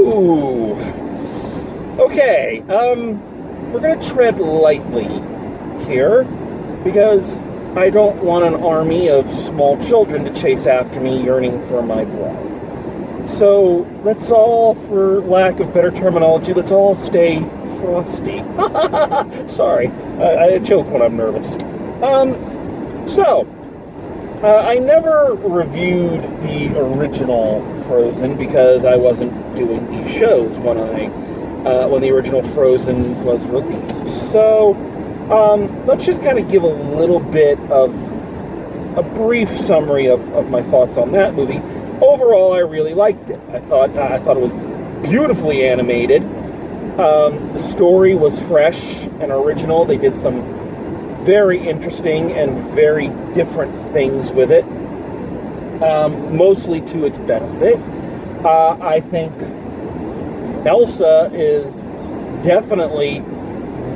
Ooh. Okay, we're gonna tread lightly here because I don't want an army of small children to chase after me yearning for my blood. So let's all, for lack of better terminology, let's all stay frosty. Sorry, I joke when I'm nervous. I never reviewed the original Frozen because I wasn't doing these shows when the original Frozen was released. So let's just kind of give a little bit of a brief summary of my thoughts on that movie. Overall, I really liked it. I thought it was beautifully animated. The story was fresh and original. They did some very interesting and very different things with it, mostly to its benefit. I think Elsa is definitely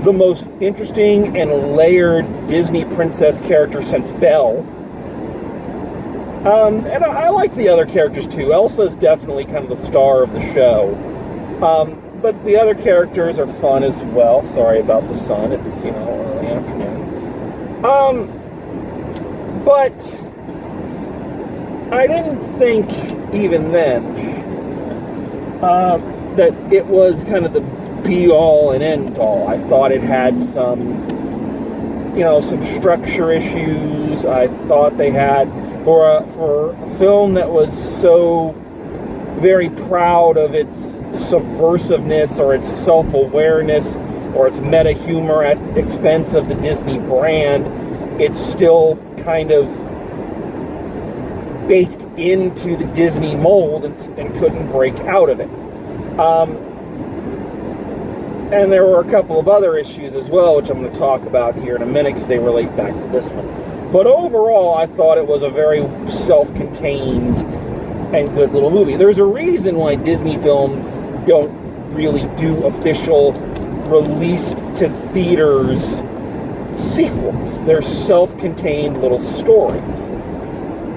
the most interesting and layered Disney princess character since Belle. And I like the other characters too. Elsa's definitely kind of the star of the show. But the other characters are fun as well. Sorry about the sun. It's, early afternoon. But I didn't think even then that it was kind of the be-all and end-all. I thought it had some structure issues. I thought they had, for a film that was so very proud of its subversiveness or its self-awareness or its meta-humor at expense of the Disney brand, it's still kind of baked into the Disney mold and couldn't break out of it. And there were a couple of other issues as well, which I'm going to talk about here in a minute because they relate back to this one. But overall, I thought it was a very self-contained and good little movie. There's a reason why Disney films don't really do official released to theaters sequels. They're self-contained little stories,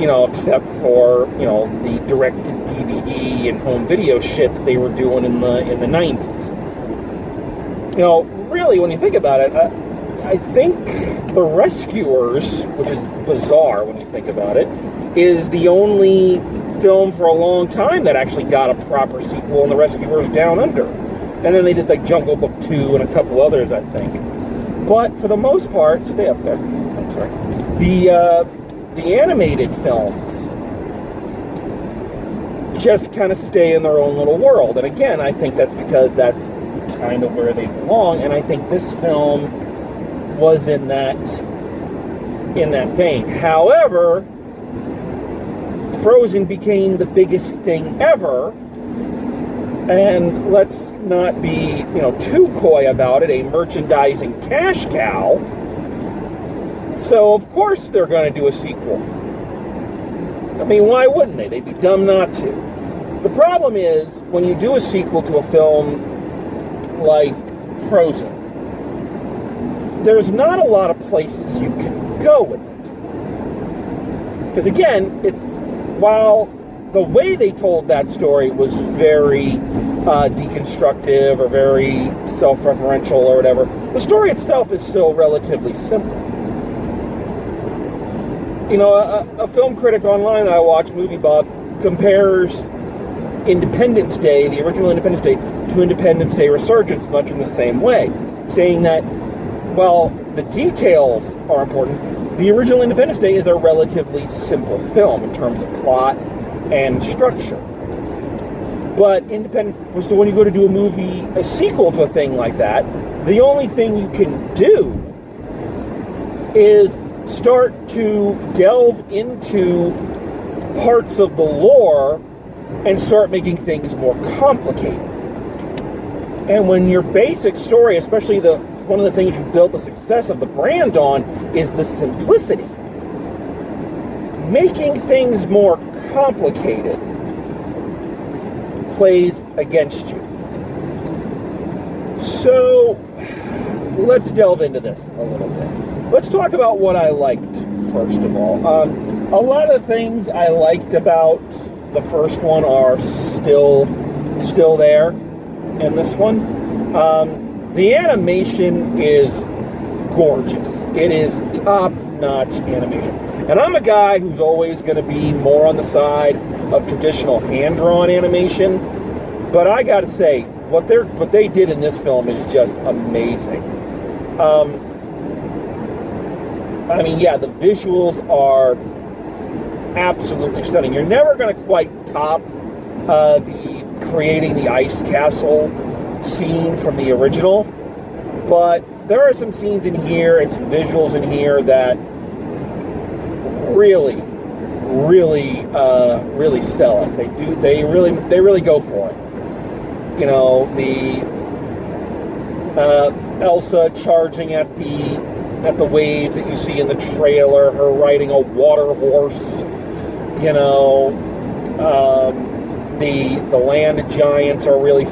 except for the directed DVD and home video shit that they were doing in the 90s. Really, when you think about it, I think The Rescuers, which is bizarre when you think about it, is the only film for a long time that actually got a proper sequel, and The Rescuers Down Under. And then they did like Jungle Book 2 and a couple others, I think. But for the most part, stay up there. I'm sorry. The animated films just kind of stay in their own little world. And again, I think that's because that's kind of where they belong. And I think this film was in that vein. However, Frozen became the biggest thing ever, and let's not be, too coy about it, a merchandising cash cow. So of course they're going to do a sequel. I mean, why wouldn't they? They'd be dumb not to. The problem is, when you do a sequel to a film like Frozen, there's not a lot of places you can go with it. Because again, while the way they told that story was very deconstructive or very self-referential or whatever, the story itself is still relatively simple. A film critic online that I watch, Movie Bob, compares Independence Day, the original Independence Day, to Independence Day Resurgence much in the same way, saying that while the details are important, the original Independence Day is a relatively simple film in terms of plot and structure. But so when you go to do a sequel to a thing like that, the only thing you can do is start to delve into parts of the lore and start making things more complicated. And when your basic story, especially one of the things you built the success of the brand on, is the simplicity, making things more complicated plays against you. So let's delve into this a little bit. Let's talk about what I liked, first of all. A lot of things I liked about the first one are still still there in this one. The animation is gorgeous. It is top-notch animation. And I'm a guy who's always going to be more on the side of traditional hand-drawn animation. But I got to say, what they did in this film is just amazing. I mean, yeah, the visuals are absolutely stunning. You're never going to quite top the creating the ice castle scene from the original, but there are some scenes in here and some visuals in here that really sell it. They really go for it. You know, the Elsa charging at the waves that you see in the trailer, her riding a water horse, you know, the land giants are really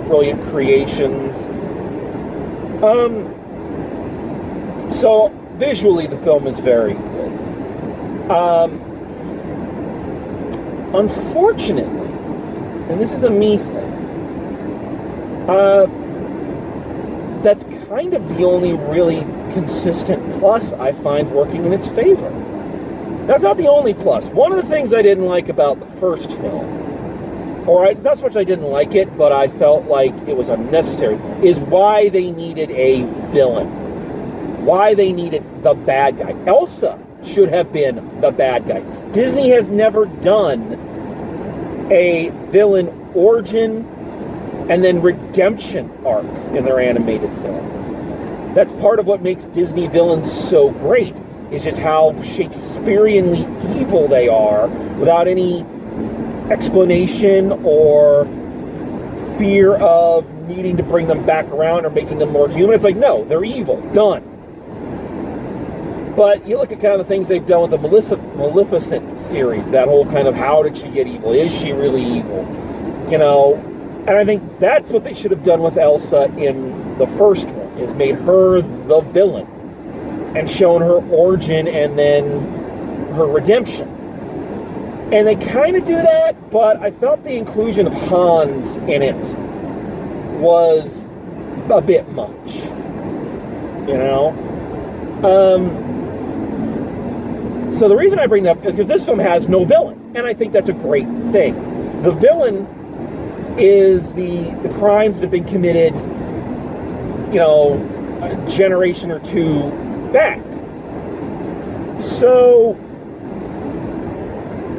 brilliant creations. So visually the film is very good. Unfortunately, and this is a me thing, that's kind of the only really consistent plus I find working in its favor. That's not the only plus. One of the things I didn't like about the first film, not so much I didn't like it, but I felt like it was unnecessary, is why they needed a villain. Why they needed the bad guy. Elsa should have been the bad guy. Disney has never done a villain origin and then redemption arc in their animated films. That's part of what makes Disney villains so great, is just how Shakespeareanly evil they are without any explanation or fear of needing to bring them back around or making them more human. It's like, no, they're evil. Done. But you look at kind of the things they've done with the Maleficent series, that whole kind of how did she get evil? Is she really evil? You know, and I think that's what they should have done with Elsa in the first one, is made her the villain and shown her origin and then her redemption. And they kind of do that, but I felt the inclusion of Hans in it was a bit much. You know? So the reason I bring that up is because this film has no villain, and I think that's a great thing. The villain is the crimes that have been committed, you know, a generation or two back. So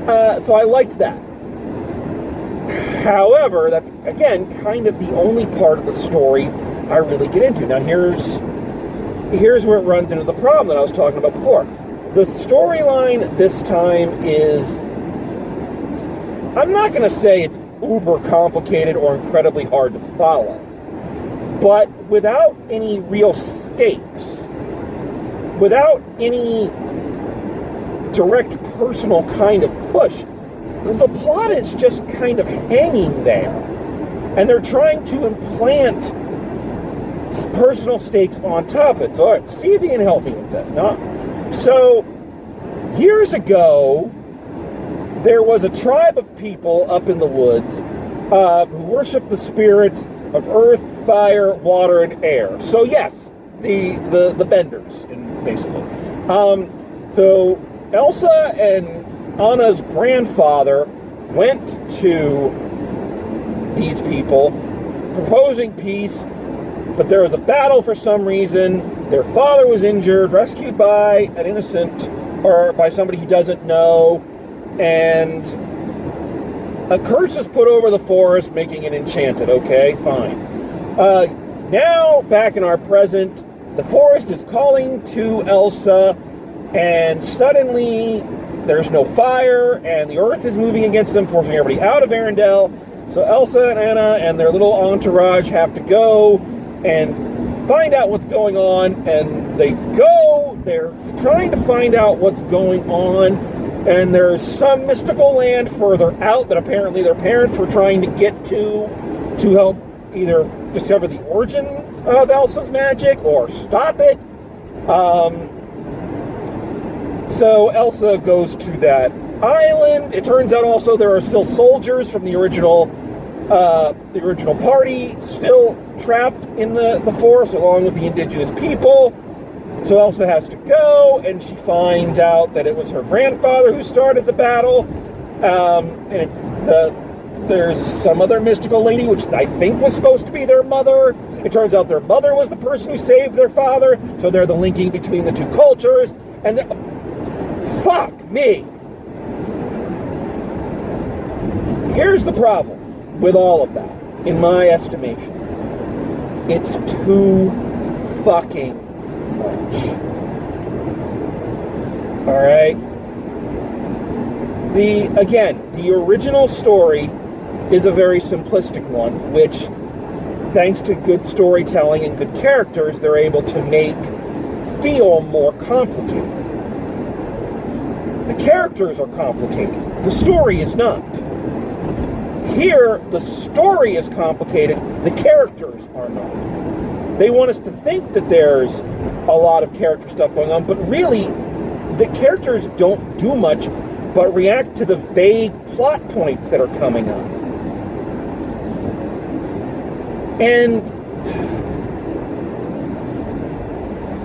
I liked that. However, that's, again, kind of the only part of the story I really get into. Now, here's where it runs into the problem that I was talking about before. The storyline this time is, I'm not going to say it's uber complicated or incredibly hard to follow, but without any real stakes, without any direct personal kind of push, the plot is just kind of hanging there. And they're trying to implant personal stakes on top of it. So, all right, see if you can help me with this. Now, so, years ago, there was a tribe of people up in the woods who worshiped the spirits of earth, fire, water, and air. So, yes, the benders, basically. So, Elsa and Anna's grandfather went to these people proposing peace, but there was a battle for some reason. Their father was injured, rescued by an innocent, or by somebody he doesn't know, and a curse is put over the forest, making it enchanted. Okay, fine. Now, back in our present, the forest is calling to Elsa, and suddenly there's no fire, and the earth is moving against them, forcing everybody out of Arendelle. So Elsa and Anna and their little entourage have to go and find out what's going on, and they're trying to find out what's going on, and there's some mystical land further out that apparently their parents were trying to get to help either discover the origin of Elsa's magic or stop it. So Elsa goes to that island. It turns out also there are still soldiers from the original The original party still trapped in the forest along with the indigenous people. So Elsa has to go, and she finds out that it was her grandfather who started the battle. And there's some other mystical lady, which I think was supposed to be their mother. It turns out their mother was the person who saved their father, so they're the linking between the two cultures. And fuck me. Here's the problem with all of that, in my estimation. It's too fucking much. Alright? The original story is a very simplistic one, which, thanks to good storytelling and good characters, they're able to make feel more complicated. The characters are complicated. The story is not. Here, the story is complicated. The characters are not. They want us to think that there's a lot of character stuff going on, but really, the characters don't do much but react to the vague plot points that are coming up. And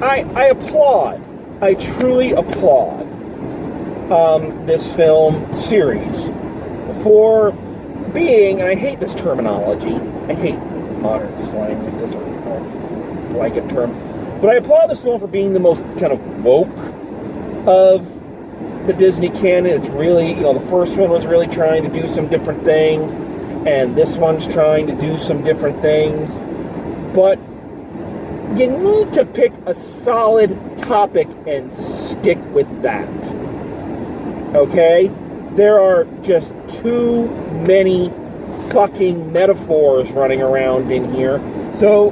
I applaud, I truly applaud this film series for being, and I hate this terminology, I hate modern slang like this, or blanket term, but I applaud this film for being the most kind of woke of the Disney canon. It's really, the first one was really trying to do some different things, and this one's trying to do some different things, but you need to pick a solid topic and stick with that. Okay? There are just too many fucking metaphors running around in here, so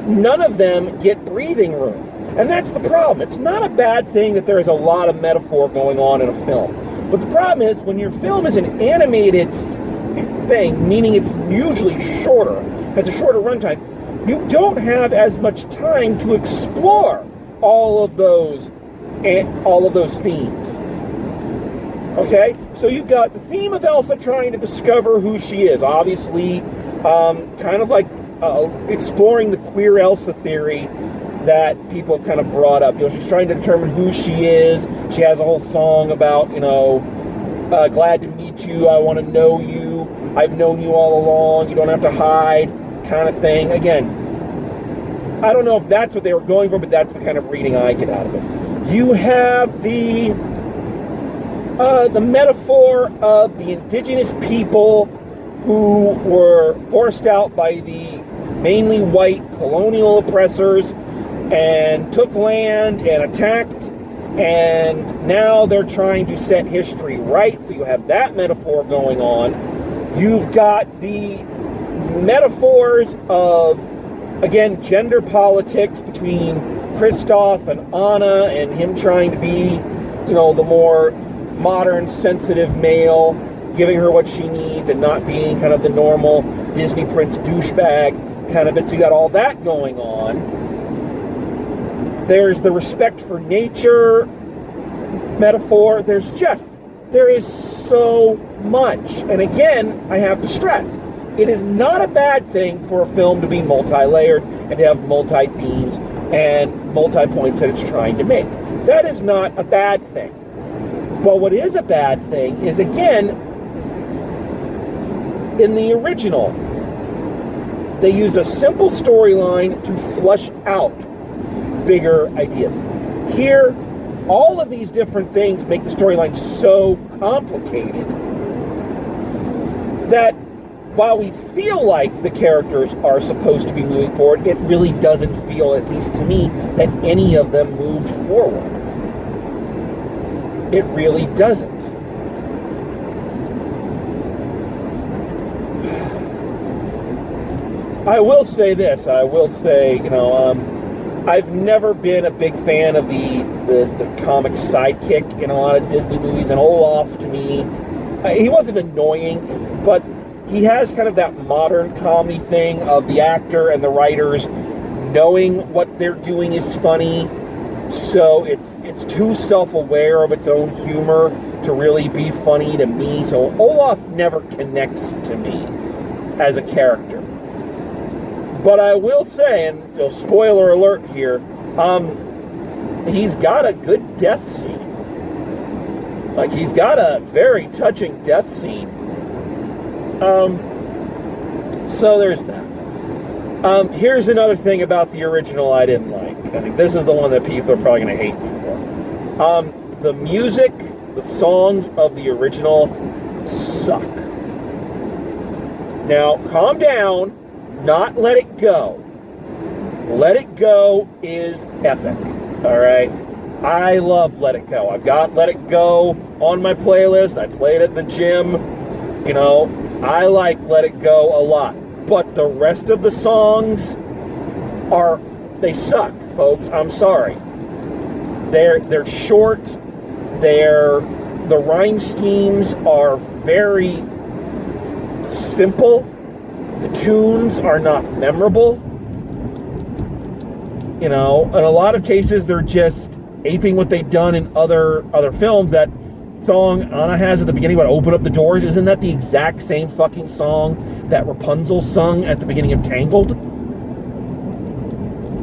none of them get breathing room. And that's the problem. It's not a bad thing that there's a lot of metaphor going on in a film. But the problem is, when your film is an animated thing, meaning it's usually shorter, has a shorter runtime, you don't have as much time to explore all of those themes. Okay? So you've got the theme of Elsa trying to discover who she is. Obviously, kind of like exploring the queer Elsa theory that people have kind of brought up. She's trying to determine who she is. She has a whole song about, glad to meet you, I want to know you, I've known you all along, you don't have to hide, kind of thing. Again, I don't know if that's what they were going for, but that's the kind of reading I get out of it. You have the metaphor of the indigenous people who were forced out by the mainly white colonial oppressors and took land and attacked, and now they're trying to set history right, so you have that metaphor going on. You've got the metaphors of, again, gender politics between Kristoff and Anna, and him trying to be, the more modern, sensitive male, giving her what she needs and not being kind of the normal Disney prince douchebag kind of bit. So you got all that going on. There's the respect for nature metaphor. There is so much. And again, I have to stress, it is not a bad thing for a film to be multi-layered and to have multi-themes and multi-points that it's trying to make. That is not a bad thing. But what is a bad thing is, again, in the original, they used a simple storyline to flesh out bigger ideas. Here, all of these different things make the storyline so complicated that while we feel like the characters are supposed to be moving forward, it really doesn't feel, at least to me, that any of them moved forward. It really doesn't. I will say this. I've never been a big fan of the comic sidekick in a lot of Disney movies, and Olaf, to me, he wasn't annoying, but he has kind of that modern comedy thing of the actor and the writers knowing what they're doing is funny, so it's too self-aware of its own humor to really be funny to me. So Olaf never connects to me. as a character. But I will say, and spoiler alert here, he's got a good death scene. Like, he's got a very touching death scene. So there's that. Here's another thing about the original I didn't like. I think this is the one that people are probably going to hate me for. The music, the songs of the original suck. Now, calm down, not Let It Go. Let It Go is epic, all right? I love Let It Go. I've got Let It Go on my playlist. I play it at the gym. I like Let It Go a lot. But the rest of the songs they suck, folks. I'm sorry. They're short. The rhyme schemes are very simple. The tunes are not memorable. In a lot of cases, they're just aping what they've done in other films. That song Anna has at the beginning about open up the doors, isn't that the exact same fucking song that Rapunzel sung at the beginning of Tangled?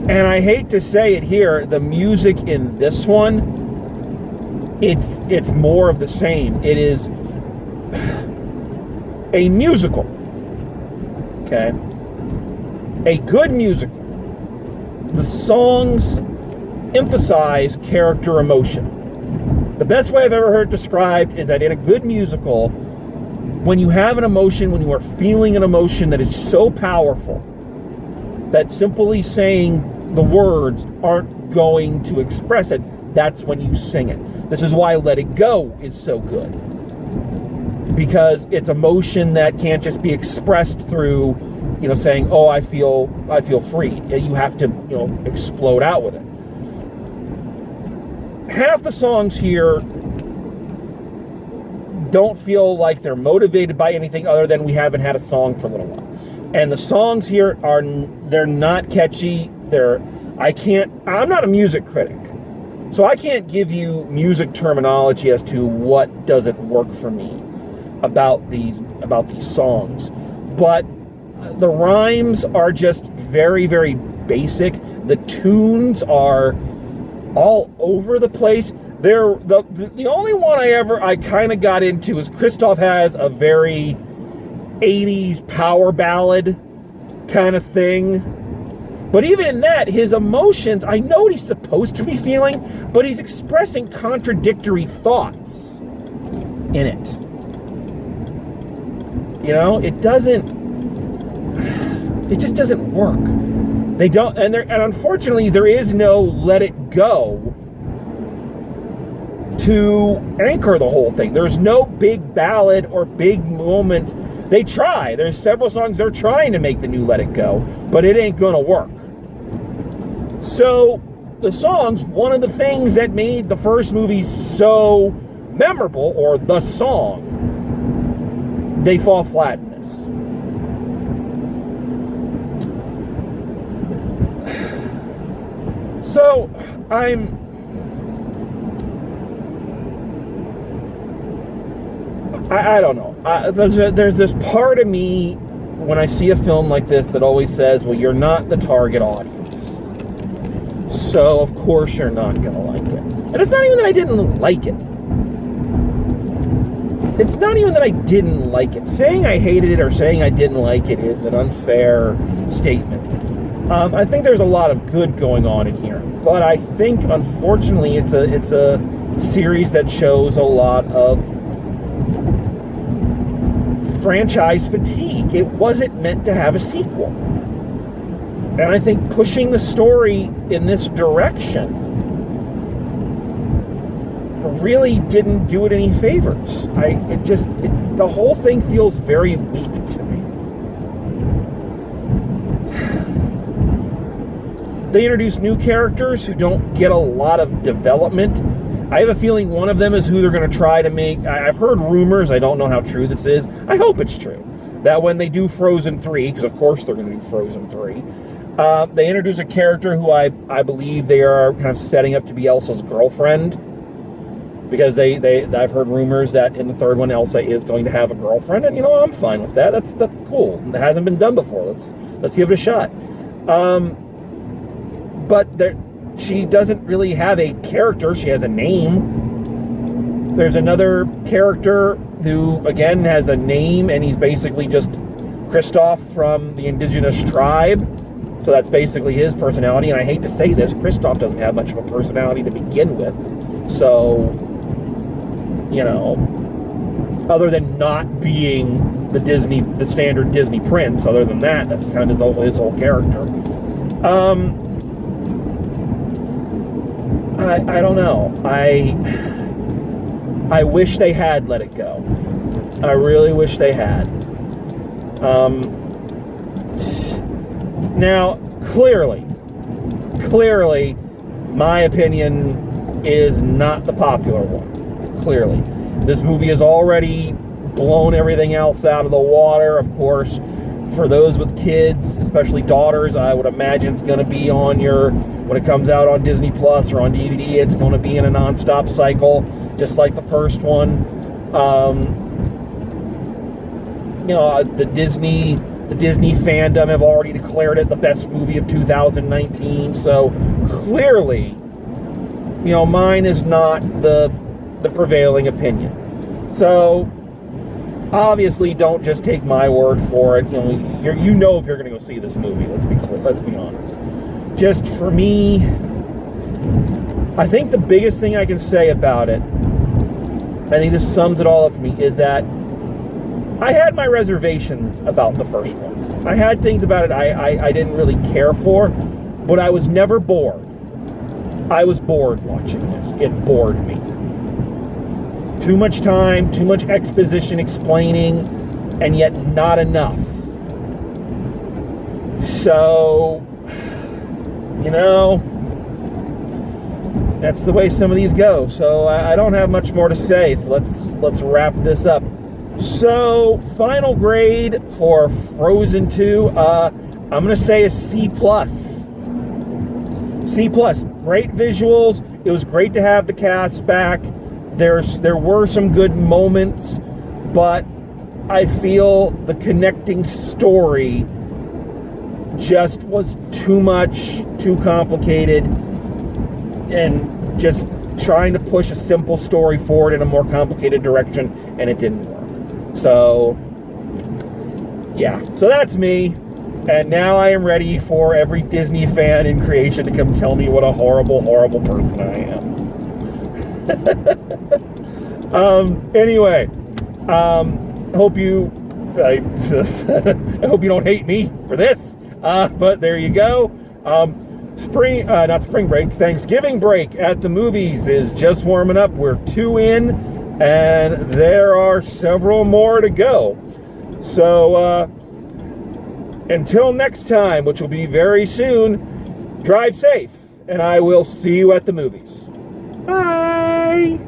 And I hate to say it here, the music in this one, it's more of the same. It is a musical. Okay? A good musical. The songs emphasize character emotion. The best way I've ever heard it described is that in a good musical, when you have an emotion, when you are feeling an emotion that is so powerful that simply saying the words aren't going to express it, that's when you sing it. This is why Let It Go is so good. Because it's emotion that can't just be expressed through, saying, "Oh, I feel free." You have to, explode out with it. Half the songs here don't feel like they're motivated by anything other than we haven't had a song for a little while. And the songs here they're not catchy. I'm not a music critic, so I can't give you music terminology as to what doesn't work for me about these songs. But the rhymes are just very, very basic. The tunes are all over the place. They're the only one I kind of got into is Christoph has a very 80s power ballad kind of thing. But even in that, his emotions, I know what he's supposed to be feeling, but he's expressing contradictory thoughts in it. It just doesn't work. They don't, and unfortunately, there is no Let It Go to anchor the whole thing. There's no big ballad or big moment. They try. There's several songs they're trying to make the new Let It Go, but it ain't gonna work. So the songs, one of the things that made the first movie so memorable, or the song, they fall flat in this. So I don't know. There's this part of me when I see a film like this that always says, well, you're not the target audience, so of course you're not gonna like it. And it's not even that I didn't like it. It's not even that I didn't like it. Saying I hated it or saying I didn't like it is an unfair statement. I think there's a lot of good going on in here, but I think unfortunately it's a series that shows a lot of franchise fatigue. It wasn't meant to have a sequel. And I think pushing the story in this direction really didn't do it any favors. The whole thing feels very weak to me. They introduce new characters who don't get a lot of development. I have a feeling one of them is who they're going to try to make. I've heard rumors, I don't know how true this is. I hope it's true. That when they do Frozen 3, because of course they're going to do Frozen 3, they introduce a character who I believe they are kind of setting up to be Elsa's girlfriend. because I've heard rumors that in the third one Elsa is going to have a girlfriend, and I'm fine with that. That's cool. It hasn't been done before. Let's give it a shot. But she doesn't really have a character. She has a name. There's another character who, again, has a name, and he's basically just Kristoff from the indigenous tribe. So that's basically his personality. And I hate to say this, Kristoff doesn't have much of a personality to begin with. So, other than not being the standard Disney prince, other than that, that's kind of his whole character. I don't know. I wish they had let it go. I really wish they had. Now, clearly, my opinion is not the popular one. Clearly. This movie has already blown everything else out of the water, of course. For those with kids, especially daughters, I would imagine it's going to be when it comes out on Disney Plus or on DVD, it's going to be in a non-stop cycle, just like the first one. The Disney fandom have already declared it the best movie of 2019. So clearly, mine is not the prevailing opinion. So obviously, don't just take my word for it. If you're going to go see this movie. Let's be clear. Let's be honest. Just for me, I think the biggest thing I can say about it, I think this sums it all up for me, is that I had my reservations about the first one. I had things about it I didn't really care for, but I was never bored. I was bored watching this. It bored me. Too much time, too much exposition explaining, and yet not enough. So, that's the way some of these go. So I don't have much more to say. So let's wrap this up. So, final grade for Frozen 2, I'm going to say a C+. C+. Great visuals. It was great to have the cast back. There were some good moments, but I feel the connecting story just was too much, too complicated, and just trying to push a simple story forward in a more complicated direction, and it didn't work. So, yeah. So that's me. And now I am ready for every Disney fan in creation to come tell me what a horrible, horrible person I am. Anyway, hope you I hope you don't hate me for this. But there you go. Not spring break, Thanksgiving break at the movies is just warming up. We're 2 in, and there are several more to go. So, until next time, which will be very soon, drive safe, and I will see you at the movies. Bye!